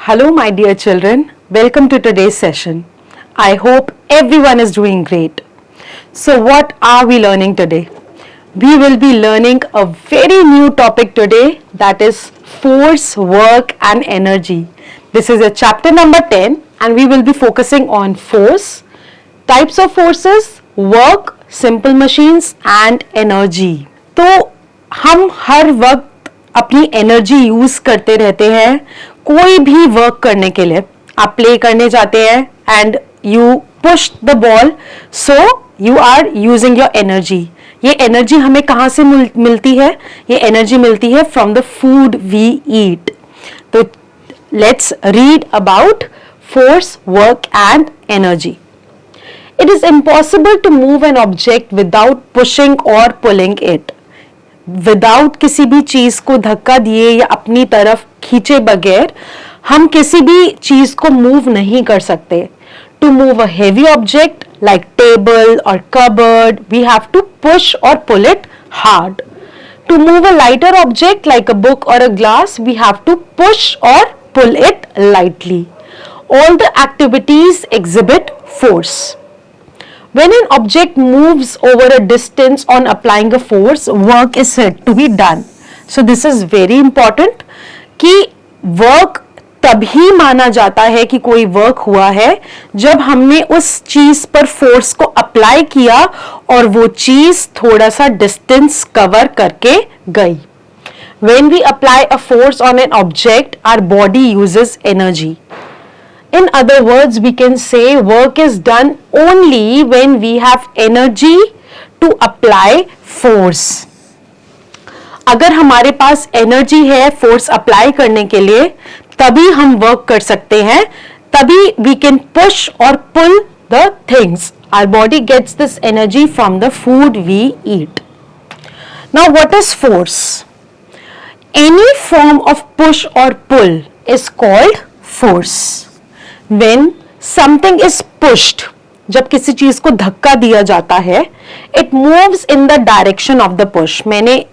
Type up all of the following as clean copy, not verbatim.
Hello, my dear children. Welcome to today's session. I hope everyone is doing great. So, what are we learning today? We will be learning a very new topic today, that is force, work, and energy. This is a chapter number 10, and we will be focusing on force, types of forces, work, simple machines, and energy. तो हम हर वक्त अपनी energy use करते रहते हैं कोई भी work करने के लिए. आप प्ले करने जाते हैं and you push the ball, so you are using your energy. ये एनर्जी हमें कहाँ से मिलती है? ये एनर्जी मिलती है from the food we eat. तो let's read about force, work and energy. It is impossible to move an object without pushing or pulling it. Without किसी भी चीज को धक्का दिए या अपनी तरफ खींचे बगैर हम किसी भी चीज को मूव नहीं कर सकते. To move a heavy object like table or cupboard, we have to push or pull it hard. To move a lighter object like a book or a glass, we have to push or pull it lightly. All the activities exhibit force. When an object moves over a distance on applying a force, work is said to be done. So this is very important कि work तभी माना जाता है कि कोई work हुआ है जब हमने उस चीज पर फोर्स को अप्लाई किया और वो चीज थोड़ा सा डिस्टेंस कवर करके गई. When we apply a force on an object, our body uses energy. In other words, we can say work is done only when we have energy to apply force. अगर हमारे पास energy है force apply करने के लिए तभी हम work कर सकते हैं, तभी we can push or pull the things. Our body gets this energy from the food we eat. Now, what is force? Any form of push or pull is called force. When something is pushed, जब किसी चीज को धक्का दिया जाता है, it moves in the direction of the push. मैंने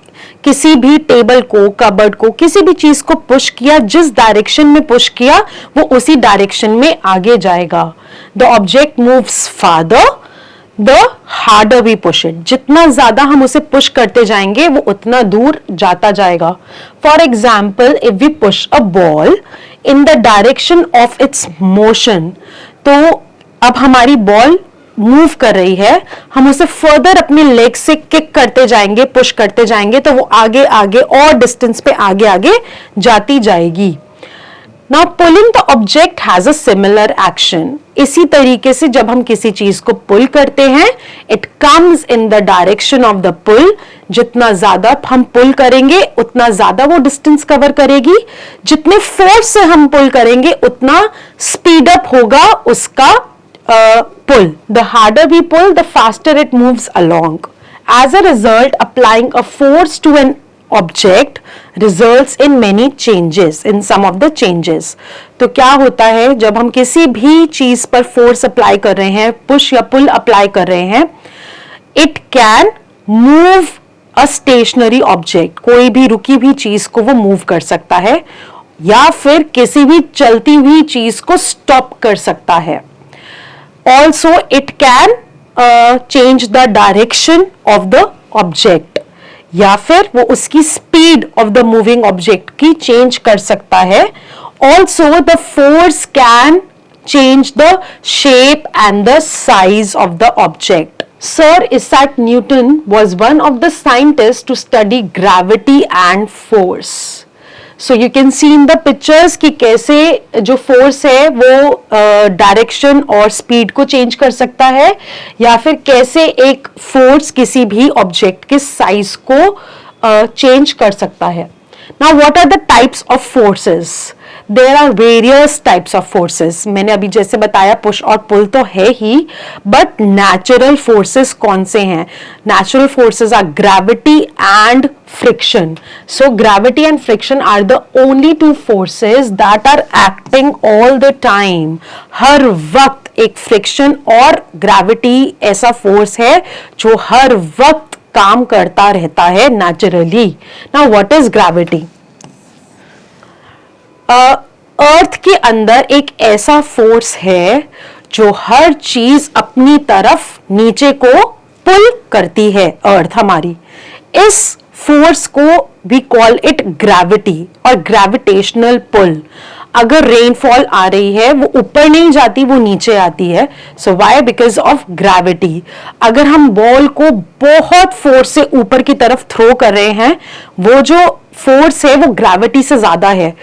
किसी भी टेबल को, कबर्ड को, किसी भी चीज को पुश किया, जिस डायरेक्शन में पुश किया वो उसी डायरेक्शन में आगे जाएगा. The object moves farther, the harder we push it. जितना ज्यादा हम उसे पुश करते जाएंगे वो उतना दूर जाता जाएगा. For example, if we push a ball in the direction of its motion, तो अब हमारी बॉल मूव कर रही है, हम उसे फर्दर अपनी लेग से किक करते जाएंगे, पुश करते जाएंगे तो वो आगे आगे और डिस्टेंस पे आगे आगे जाती जाएगी. Now pulling the object has a similar action. इसी तरीके से जब हम किसी चीज को पुल करते हैं, it comes in the direction of the pull. जितना ज्यादा हम पुल करेंगे उतना ज्यादा वो डिस्टेंस कवर करेगी. जितने फोर्स से हम पुल करेंगे उतना स्पीड अप होगा उसका pull. The harder we pull, the faster it moves along. As a result, applying a force to an object results in many changes, in some of the changes. तो क्या होता है जब हम किसी भी चीज पर फोर्स अप्लाई कर रहे हैं, पुश या पुल अप्लाई कर रहे हैं, it can move a stationary object. कोई भी रुकी हुई चीज को वो मूव कर सकता है या फिर किसी भी चलती हुई चीज को स्टॉप कर सकता है. Also, it can change the direction of the object. या फिर वो उसकी speed of the moving object की चेंज कर सकता है. Also, the force can change the shape and the size of the object. Sir Isaac Newton was one of the scientists to study gravity and force. So you can see in the pictures कि कैसे जो force है वो direction और speed को change कर सकता है या फिर कैसे एक फोर्स किसी भी ऑब्जेक्ट के साइज को चेंज कर सकता है. Now what are the types of forces? There are various types of forces. मैंने अभी जैसे बताया पुश और पुल तो है ही, बट नेचुरल फोर्सेस कौन से हैं? Natural forces are gravity and friction. So gravity and friction are the only two forces that are acting all the time. हर वक्त एक friction और gravity ऐसा force है जो हर वक्त काम करता रहता है naturally. Now what is gravity? अर्थ के अंदर एक ऐसा फोर्स है जो हर चीज अपनी तरफ नीचे को पुल करती है। अर्थ हमारी, इस फोर्स को वी कॉल इट ग्रेविटी और ग्रेविटेशनल पुल। अगर रेनफॉल आ रही है वो ऊपर नहीं जाती, वो नीचे आती है। So why? Because of gravity. अगर हम बॉल को बहुत फोर्स से ऊपर की तरफ थ्रो कर रहे हैं, वो जो फोर्स है वो ग्रेविटी से ज्यादा है।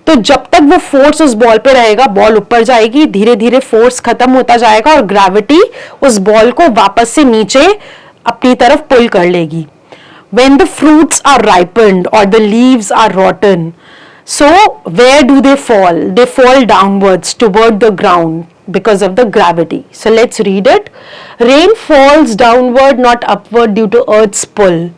तो जब तक वो फोर्स उस बॉल पे रहेगा, बॉल ऊपर जाएगी, धीरे धीरे फोर्स खत्म होता जाएगा और ग्रेविटी उस बॉल को वापस से नीचे अपनी तरफ पुल कर लेगी। When the fruits are ripened or the leaves are rotten, so where do they fall? They fall downwards toward the ground because of the gravity. So let's read it. Rain falls downward, not upward, due to earth's pull.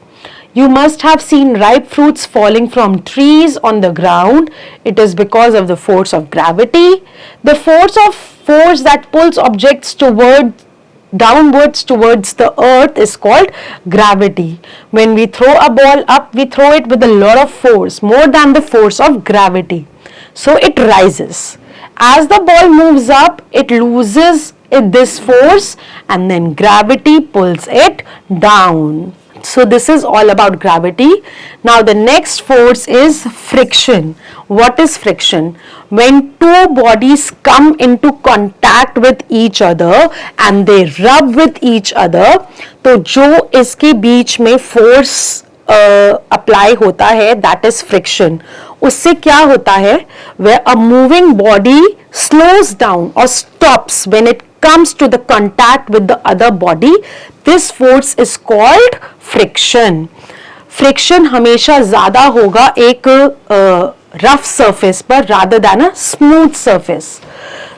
You must have seen ripe fruits falling from trees on the ground. It is because of the force of gravity. The force that pulls objects downwards towards the earth is called gravity. When we throw a ball up, we throw it with a lot of force, more than the force of gravity. So it rises. As the ball moves up, it loses this force and then gravity pulls it down. So this is all about gravity. Now the next force is friction. What is friction? When two bodies come into contact with each other and they rub with each other, तो जो इसके बीच में force apply होता है, that is friction. उससे क्या होता है? Where a moving body slows down or stops when it comes to the contact with the other body, this force is called friction. Friction हमेशा ज्यादा होगा एक rough surface पर rather than a smooth surface.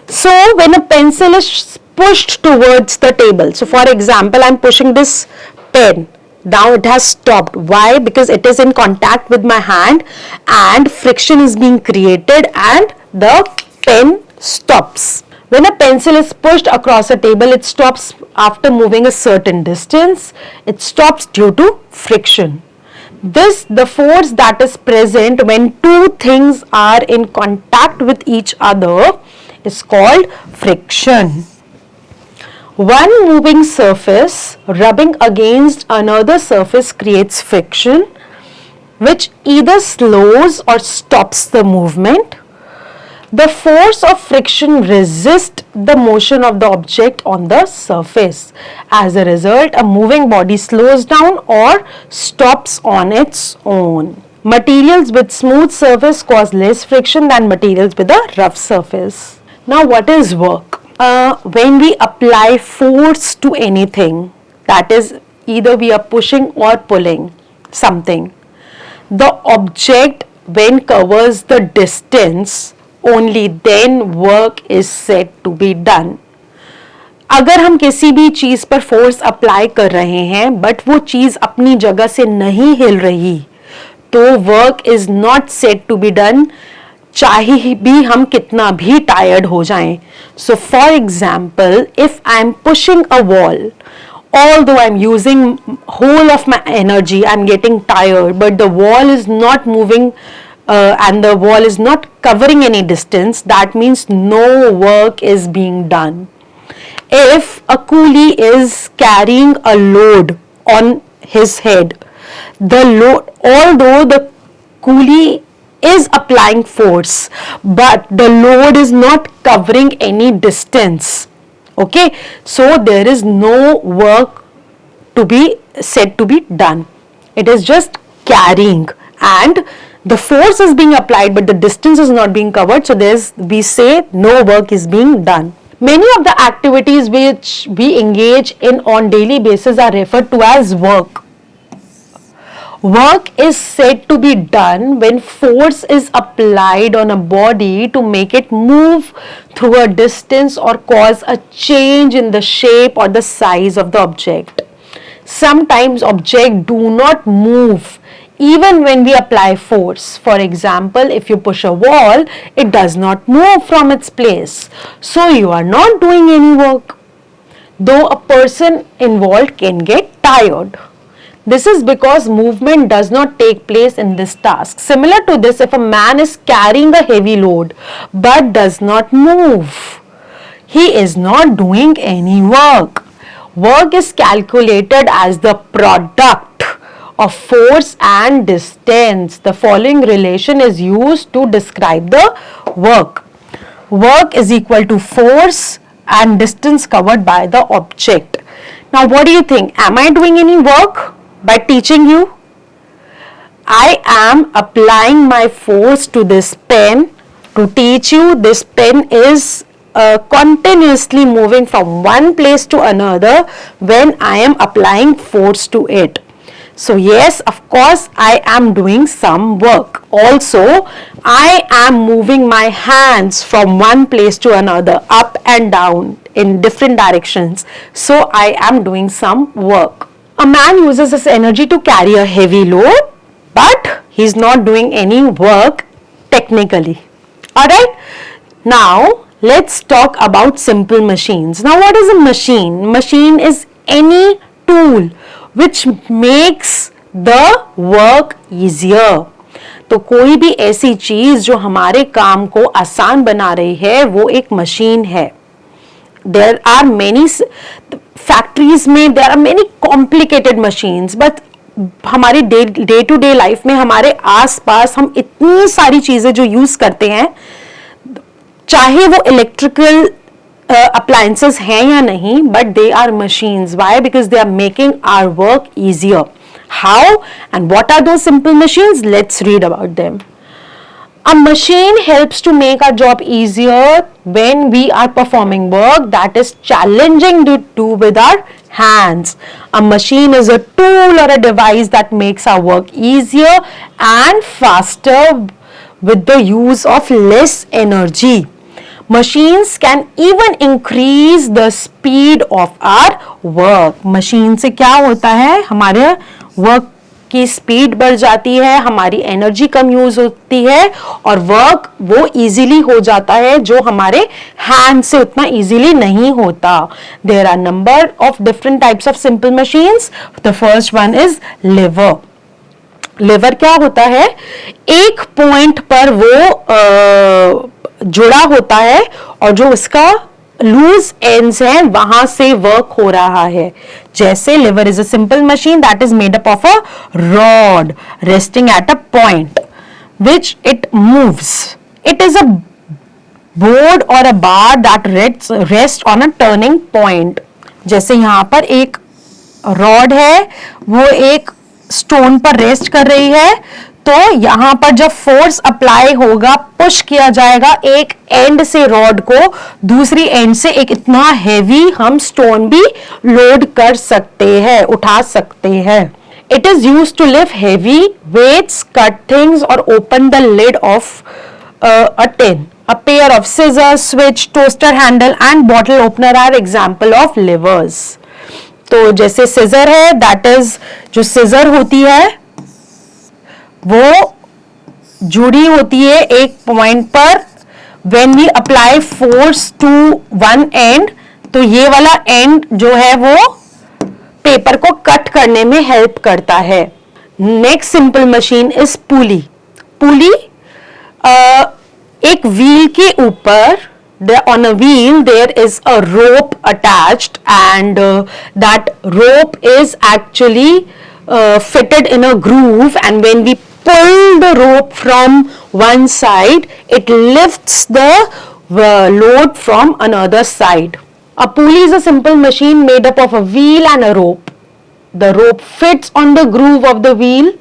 So when a pencil is pushed towards the table, so for example I'm pushing this pen, now it has stopped. Why? Because it is in contact with my hand and friction is being created and the pen stops. When a pencil is pushed across a table, it stops after moving a certain distance. It stops due to friction. The force that is present when two things are in contact with each other is called friction. One moving surface rubbing against another surface creates friction, which either slows or stops the movement. The force of friction resists the motion of the object on the surface. As a result, a moving body slows down or stops on its own. Materials with smooth surface cause less friction than materials with a rough surface. Now, what is work? When we apply force to anything, that is either we are pushing or pulling something, the object when covers the distance, only then work is said to be done. अगर हम किसी भी चीज पर force apply कर रहे हैं but वो चीज अपनी जगह से नहीं हिल रही, तो work is not said to be done, चाहे भी हम कितना भी टायर्ड हो जाएं. So for example, if I am pushing a wall, although I'm using whole of my energy, I'm getting tired, but the wall is not moving and the wall is not covering any distance, that means no work is being done. If a coolie is carrying a load on his head, the load, although the coolie is applying force, but the load is not covering any distance. Okay, so there is no work to be said to be done. It is just carrying and the force is being applied but the distance is not being covered, so we say no work is being done. Many of the activities which we engage in on daily basis are referred to as work. Work is said to be done when force is applied on a body to make it move through a distance or cause a change in the shape or the size of the object. Sometimes objects do not move even when we apply force. For example, if you push a wall, it does not move from its place. So you are not doing any work. Though a person involved can get tired. This is because movement does not take place in this task. Similar to this, if a man is carrying a heavy load but does not move, he is not doing any work. Work is calculated as the product of force and distance. The following relation is used to describe the work. Work is equal to force and distance covered by the object. Now, what do you think? Am I doing any work by teaching you? I am applying my force to this pen to teach you. This pen is continuously moving from one place to another when I am applying force to it. So yes, of course, I am doing some work. Also, I am moving my hands from one place to another, up and down in different directions. So I am doing some work. A man uses his energy to carry a heavy load, but he's not doing any work technically. Alright, now let's talk about simple machines. Now, what is a machine? Machine is any tool which makes the work easier. तो कोई भी ऐसी चीज जो हमारे काम को आसान बना रही है वो एक मशीन है. There are many factories में there are many complicated machines, but हमारी डे टू डे लाइफ में हमारे आसपास हम इतनी सारी चीजें जो यूज करते हैं, चाहे वो इलेक्ट्रिकल appliances हैं या नहीं, but they are machines. Why? Because they are making our work easier. How and what are those simple machines? Let's read about them. A machine helps to make our job easier when we are performing work that is challenging to do with our hands. A machine is a tool or a device that makes our work easier and faster with the use of less energy. Machines can even increase the speed of our work. Machine से क्या होता है? हमारे work की speed बढ़ जाती है, हमारी एनर्जी कम यूज होती है और वर्क वो इजीली हो जाता है जो हमारे हैंड से उतना इजीली नहीं होता. There are number of different types of simple machines. The first one is lever. Lever क्या होता है? एक पॉइंट पर वो जुड़ा होता है और जो उसका लूज एंड्स हैं वहां से वर्क हो रहा है. जैसे lever is a simple machine that is made up of a rod resting at a point which it moves. It is a board और a bar that rest on a turning point. जैसे यहां पर एक rod है, वो एक stone पर rest कर रही है, तो यहां पर जब फोर्स अप्लाई होगा, पुश किया जाएगा एक एंड से रॉड को, दूसरी एंड से एक इतना हैवी हम स्टोन भी लोड कर सकते हैं, उठा सकते हैं. It is used to lift heavy weights, cut things और open the lid of a tin. A pair of scissors, switch, toaster handle and bottle opener are example of levers. तो जैसे scissor है, that is जो scissor होती है वो जुड़ी होती है एक पॉइंट पर. When we apply force to one end, तो ये वाला एंड जो है वो पेपर को कट करने में हेल्प करता है. नेक्स्ट सिंपल मशीन इज पुली. पुली एक व्हील के ऊपर, on a wheel there is a rope attached and that rope is actually fitted in a groove, and when we pull the rope from one side, it lifts the load from another side. A pulley is a simple machine made up of a wheel and a rope. The rope fits on the groove of the wheel.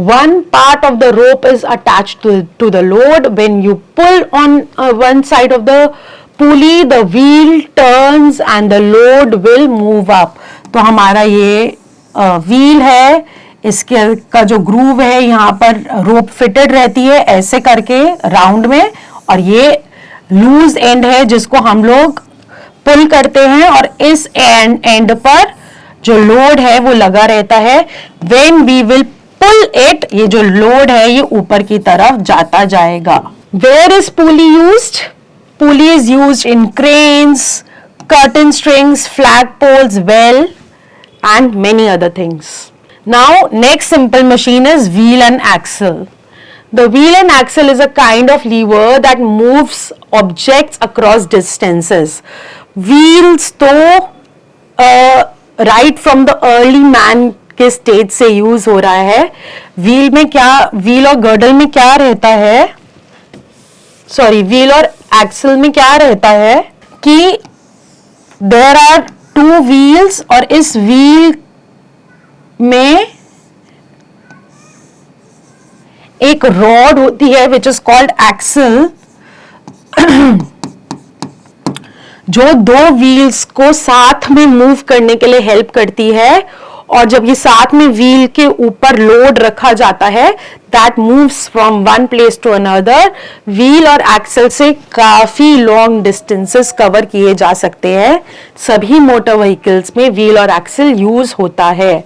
One part of the rope is attached to the load. When you pull on one side of the pulley, the wheel turns and the load will move up. तो हमारा ये wheel है, इसके का जो groove है यहाँ पर रोप फिटेड रहती है ऐसे करके राउंड में, और ये लूज एंड है जिसको हम लोग पुल करते हैं और इस एंड पर जो लोड है वो लगा रहता है. When we will pull it, ये जो लोड है ये ऊपर की तरफ जाता जाएगा. Where is pulley used? Pulley is used in cranes, curtain strings, flagpoles, well and many other things. Now, next simple machine is wheel and axle. The wheel and axle is a kind of lever that moves objects across distances. Wheels तो right from the early man के stage से use हो रहा है. Wheel में क्या, wheel और girdle में क्या रहता है, सॉरी व्हील और एक्सल में क्या रहता है कि देयर आर टू व्हील्स और इस व्हील में एक रॉड होती है विच इज कॉल्ड एक्सल, जो दो व्हील्स को साथ में मूव करने के लिए हेल्प करती है. और जब ये साथ में व्हील के ऊपर लोड रखा जाता है, that moves from one place to another. Wheel और एक्सल से काफी लॉन्ग डिस्टेंसेस कवर किए जा सकते हैं. सभी मोटर व्हीकल्स में व्हील और एक्सल यूज होता है.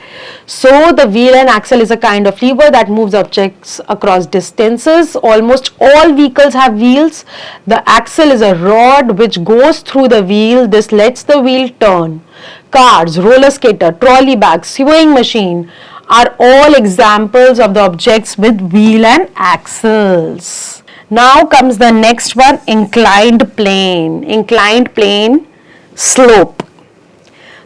So the wheel and axle is a kind of lever that moves objects across distances. Almost all vehicles have wheels. The axle is a rod which goes through the wheel. This lets the wheel turn. Cars, roller skater, trolley bag, sewing machine are all examples of the objects with wheel and axles. Now comes the next one, inclined plane. Inclined plane, slope.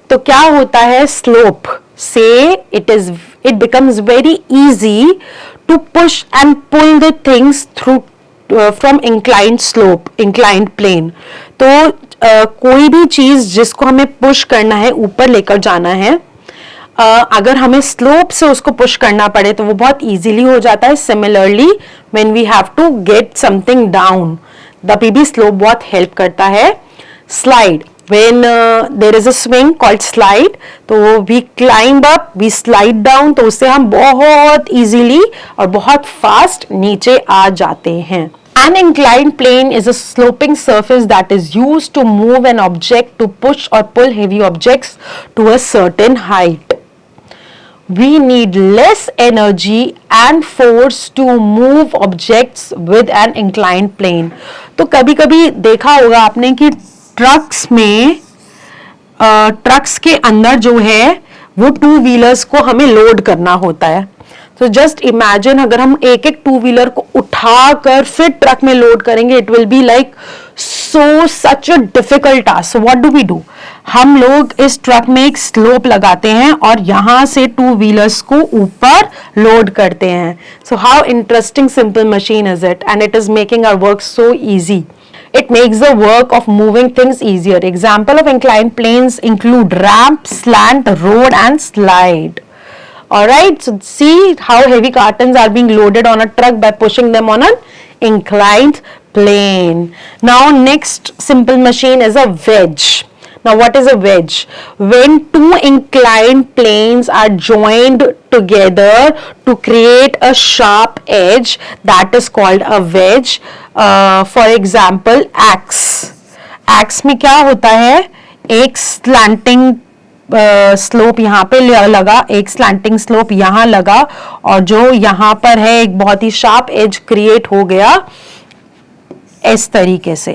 तो क्या होता है slope से? It becomes very easy to push and pull the things through from inclined slope, inclined plane. तो कोई भी चीज जिसको हमें पुश करना है, ऊपर लेकर जाना है, अगर हमें स्लोप से उसको पुश करना पड़े तो वो बहुत इजीली हो जाता है. Similarly when we have to get something down, the PB slope बहुत हेल्प करता है. Slide, when there is a swing called slide, तो we climb up, we slide down, तो उससे हम बहुत easily और बहुत fast नीचे आ जाते हैं. An inclined plane is a sloping surface that is used to move an object, to push or pull heavy objects to a certain height. We need less energy and force to move objects with an inclined plane. तो कभी-कभी देखा होगा आपने कि trucks में, trucks के अंदर जो है वो टू व्हीलर्स को हमें लोड करना होता है. तो जस्ट इमेजिन अगर हम एक एक टू व्हीलर को उठाकर फिर ट्रक में लोड करेंगे, it will be like so such a difficult task. So what do we do? हम लोग इस ट्रक में एक स्लोप लगाते हैं और यहां से टू व्हीलर्स को ऊपर लोड करते हैं. So how interesting simple machine is it, and it is making our work so easy. It makes the work of moving things easier. Example of inclined planes include ramp, slant, road and slide. Alright, so see how heavy cartons are being loaded on a truck by pushing them on an inclined plane. Now next simple machine is a wedge. Now what is a wedge? When two inclined planes are joined together to create a sharp edge, that is called a wedge. For example, axe. Axe में क्या होता है? एक slanting slope यहाँ पे लगा, एक slanting slope यहाँ लगा, और जो यहाँ पर है एक बहुत ही शार्प एज क्रिएट हो गया इस तरीके से.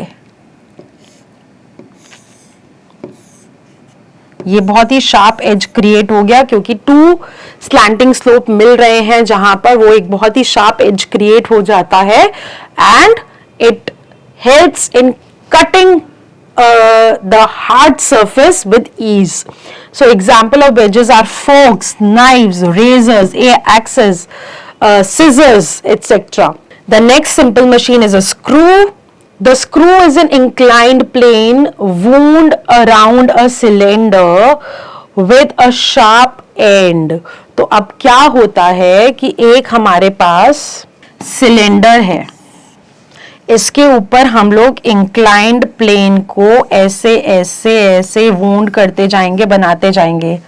ये बहुत ही शार्प एज क्रिएट हो गया क्योंकि टू स्लैंटिंग स्लोप मिल रहे हैं जहां पर वो एक बहुत ही शार्प एज क्रिएट हो जाता है. And it helps in cutting the hard surface with ease. So example of wedges are forks, knives, razors, axes, scissors, etc. The next simple machine is a screw. The screw is an inclined plane wound around a cylinder with a sharp end. तो अब क्या होता है कि एक हमारे पास cylinder है, इसके ऊपर हम लोग इंक्लाइंड प्लेन को ऐसे ऐसे ऐसे वूंड करते जाएंगे, बनाते जाएंगे.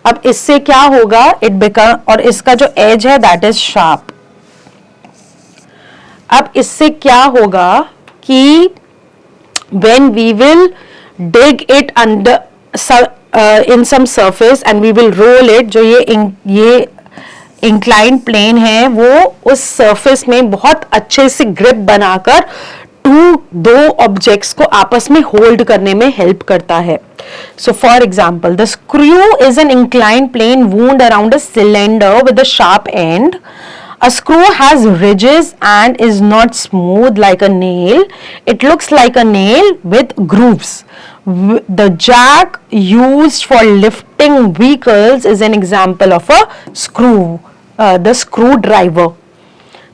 अब इससे क्या होगा, इट बिकम, और इसका जो एज है दैट इज शार्प. अब इससे क्या होगा कि when we will dig it under in some surface and we will roll it, जो ये इंक्लाइंड प्लेन है वो उस सरफेस में बहुत अच्छे से ग्रिप बनाकर दो ऑब्जेक्ट्स को आपस में होल्ड करने में हेल्प करता है. So for example, the screw is an inclined plane wound around a cylinder with a sharp end. A screw has ridges and is not smooth like a nail. It looks like a nail with grooves. The jack used for lifting vehicles is an example of a screw, the screwdriver.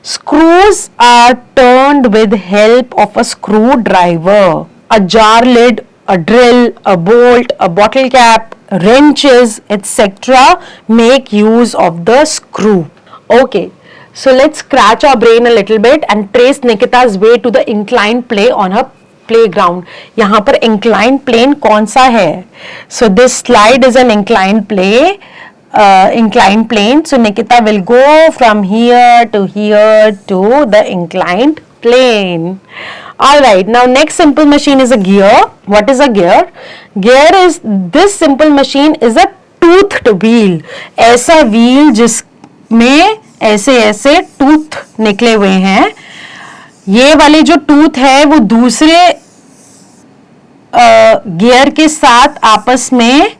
Screws are turned with help of a screwdriver. A jar lid, a drill, a bolt, a bottle cap, wrenches, etc. make use of the screw. Okay, so let's scratch our brain a little bit and trace Nikita's way to the inclined plane on her playground. यहाँ पर inclined plane कौन सा है? So this slide is an inclined plane. So Nikita will go from here to the inclined plane. Alright, now next simple machine is a gear. What is a gear? This simple machine is a toothed wheel. ऐसा wheel जिसमें ऐसे tooth निकले हुए हैं. ये वाले जो tooth है वो दूसरे गियर के साथ आपस में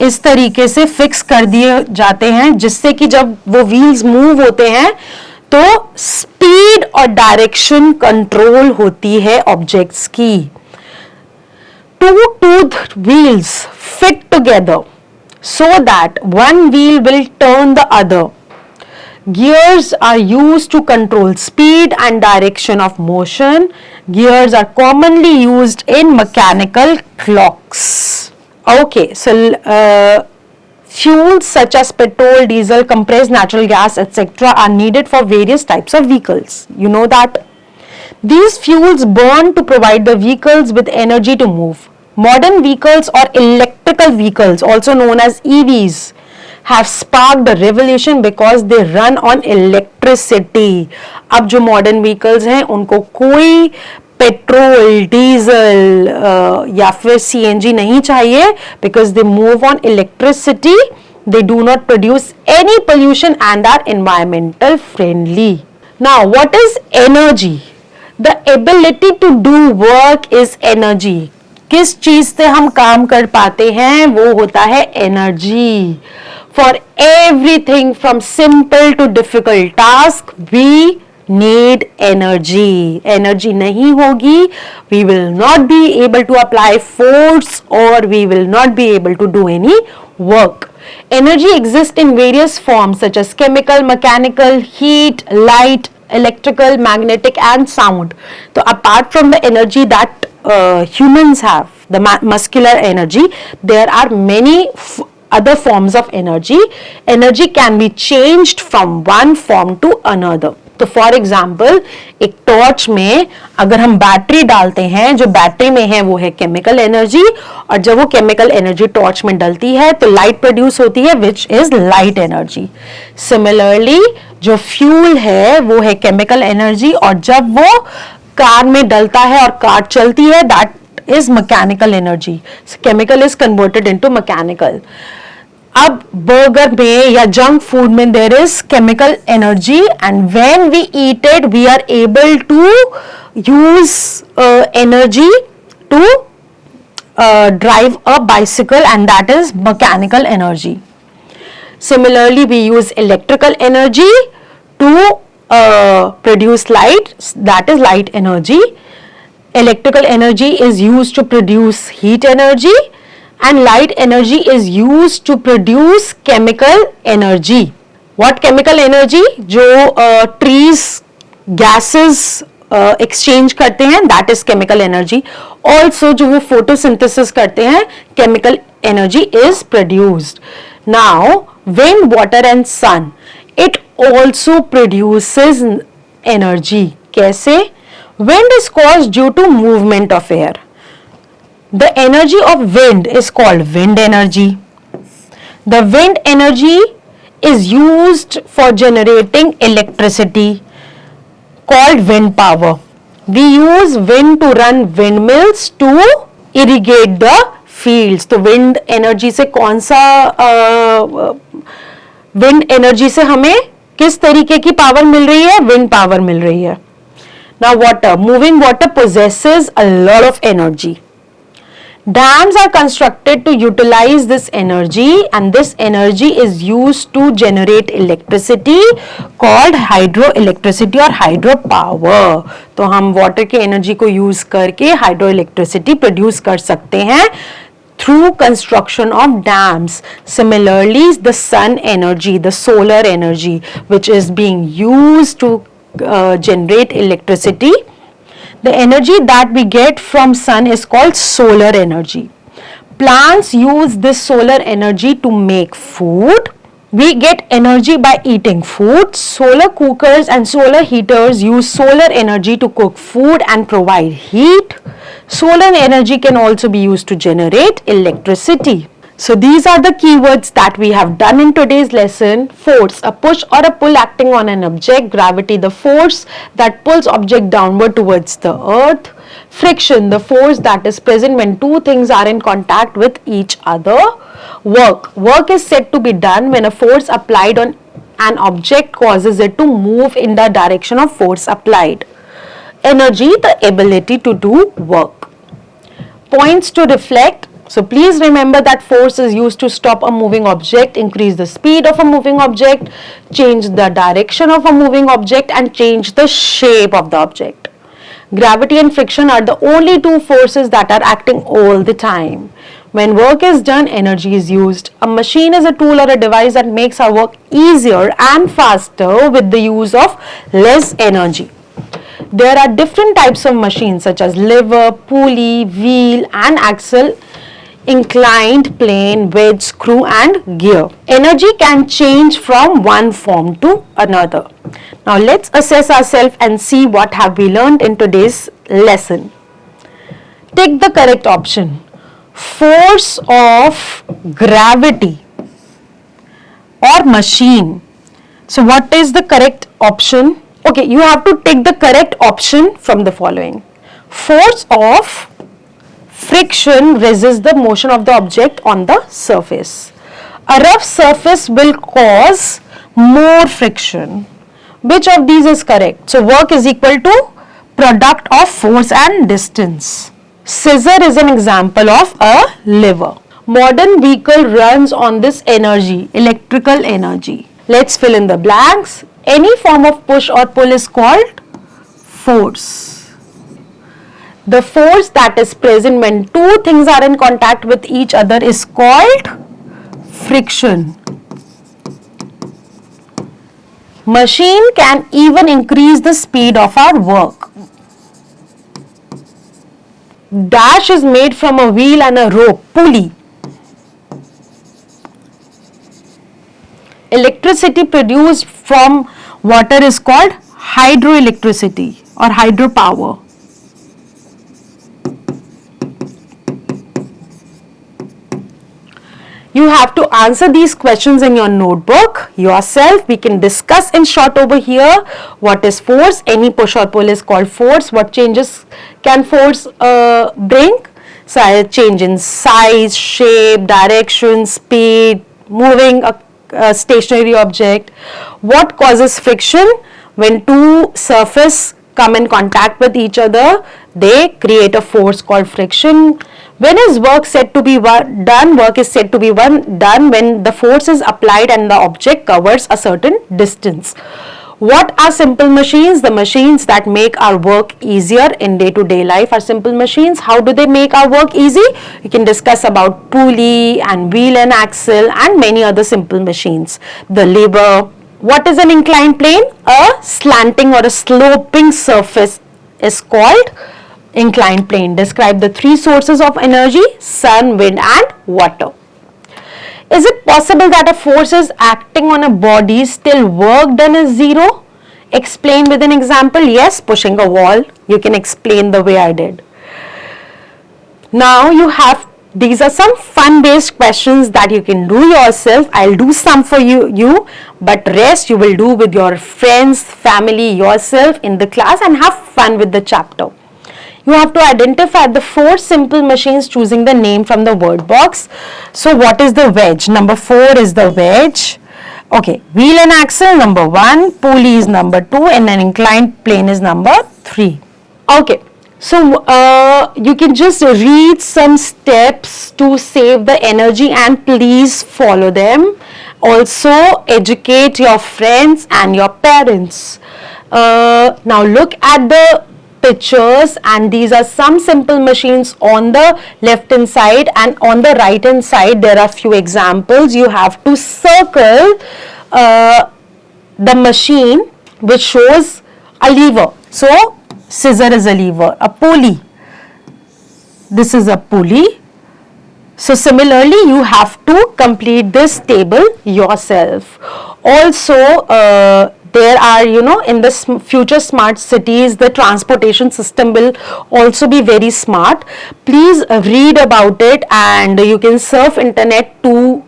इस तरीके से फिक्स कर दिए जाते हैं जिससे कि जब वो व्हील्स मूव होते हैं तो स्पीड और डायरेक्शन कंट्रोल होती है ऑब्जेक्ट्स की. Two tooth wheels fit together so that one wheel will turn the other. Gears are used to control speed and direction of motion. Gears are commonly used in mechanical clocks. Okay, so fuels such as petrol, diesel, compressed natural gas, etc. are needed for various types of vehicles. You know that? These fuels burn to provide the vehicles with energy to move. Modern vehicles or electrical vehicles, also known as EVs, have sparked a revolution because they run on electricity. अब जो modern vehicles हैं उनको कोई petrol, diesel या फिर CNG नहीं चाहिए because they move on electricity. They do not produce any pollution and are environmental friendly. Now, what is energy? The ability to do work is energy. किस चीज से हम काम कर पाते हैं वो होता है energy. For everything from simple to difficult task, we need energy. Energy नहीं होगी, we will not be able to apply force or we will not be able to do any work. Energy exists in various forms such as chemical, mechanical, heat, light, electrical, magnetic and sound. So apart from the energy that humans have, the muscular energy, there are many other forms of energy. Energy can be changed from one form to another. तो for example एक torch में अगर हम battery डालते हैं, जो battery में है वो है केमिकल एनर्जी, और जब वो केमिकल एनर्जी टॉर्च में डलती है तो लाइट प्रोड्यूस होती है which is light energy. Similarly जो फ्यूल है वो है केमिकल एनर्जी, और जब वो कार में डलता है और कार चलती है that is mechanical energy. So chemical is converted into mechanical. अब बर्गर में या जंक फूड में there is chemical energy and when we eat it we are able to use energy to drive a bicycle and that is mechanical energy. Similarly, we use electrical energy to produce light, that is light energy. Electrical energy is used to produce heat energy and light energy is used to produce chemical energy. What chemical energy? जो trees gases exchange करते हैं that is chemical energy. Also जो वो photosynthesis करते हैं chemical energy is produced. Now wind, water and sun, it also produces energy. कैसे? Wind is caused due to movement of air. The energy of wind is called wind energy. The wind energy is used for generating electricity called wind power. We use wind to run windmills to irrigate the fields. तो wind energy से कौन सा wind energy से हमें किस तरीके की power मिल रही है? Wind power मिल रही है. Now water. Moving water possesses a lot of energy. Dams are constructed to utilize this energy, and this energy is used to generate electricity called hydroelectricity or hydropower. तो हम water के energy को use करके hydroelectricity produce कर सकते हैं through construction of dams. Similarly, the sun energy, the solar energy, which is being used to generate electricity, the energy that we get from sun is called solar energy. Plants use this solar energy to make food. We get energy by eating food. Solar cookers and solar heaters use solar energy to cook food and provide heat. Solar energy can also be used to generate electricity. So these are the keywords that we have done in today's lesson. Force, a push or a pull acting on an object. Gravity, the force that pulls object downward towards the earth. Friction, the force that is present when two things are in contact with each other. Work is said to be done when a force applied on an object causes it to move in the direction of force applied. Energy, the ability to do work. Points to reflect. So please remember that force is used to stop a moving object, increase the speed of a moving object, change the direction of a moving object, and change the shape of the object. Gravity and friction are the only two forces that are acting all the time. When work is done, energy is used. A machine is a tool or a device that makes our work easier and faster with the use of less energy. There are different types of machines such as lever, pulley, wheel and axle, inclined plane, wedge, screw and gear. Energy can change from one form to another. Now let's assess ourselves and see what have we learned in today's lesson. Take the correct option. Force of gravity or machine. So what is the correct option? Okay, you have to take the correct option from the following. Force of friction resists the motion of the object on the surface. A rough surface will cause more friction. Which of these is correct? So work is equal to product of force and distance. Scissor is an example of a lever. Modern vehicle runs on this energy, electrical energy. Let's fill in the blanks. Any form of push or pull is called force. The force that is present when two things are in contact with each other is called friction. Machine can even increase the speed of our work. Dash is made from a wheel and a rope, pulley. Electricity produced from water is called hydroelectricity or hydropower. You have to answer these questions in your notebook yourself. We can discuss in short over here. What is force? Any push or pull is called force. What changes can force bring? So change in size, shape, direction, speed, moving a stationary object. What causes friction? When two surfaces come in contact with each other, they create a force called friction. When is work said to be done? Work is said to be done when the force is applied and the object covers a certain distance. What are simple machines? The machines that make our work easier in day-to-day life are simple machines. How do they make our work easy? We can discuss about pulley and wheel and axle and many other simple machines. The lever. What is an inclined plane? A slanting or a sloping surface is called inclined plane. Describe the three sources of energy: sun, wind and water. Is it possible that a force is acting on a body, still work done is zero? Explain with an example. Yes, pushing a wall. You can explain the way I did. Now you have, these are some fun based questions that you can do yourself. I'll do some for you, but rest you will do with your friends, family, yourself in the class and have fun with the chapter. You have to identify the four simple machines choosing the name from the word box. So what is the wedge? Number 4 is the wedge. Okay, wheel and axle number 1, pulley is number 2 and an inclined plane is number 3. Okay, so you can just read some steps to save the energy and please follow them. Also, educate your friends and your parents. Now, look at the pictures, and these are some simple machines on the left hand side, and on the right hand side there are few examples. You have to circle the machine which shows a lever. So scissor is a lever, a pulley, this is a pulley. So similarly you have to complete this table yourself. Also there are, in the future smart cities, the transportation system will also be very smart. Please read about it, and you can surf internet to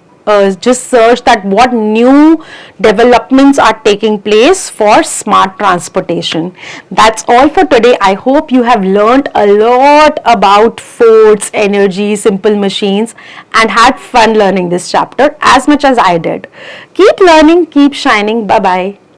just search that what new developments are taking place for smart transportation. That's all for today. I hope you have learned a lot about Fords, energy, simple machines, and had fun learning this chapter as much as I did. Keep learning, keep shining. Bye bye.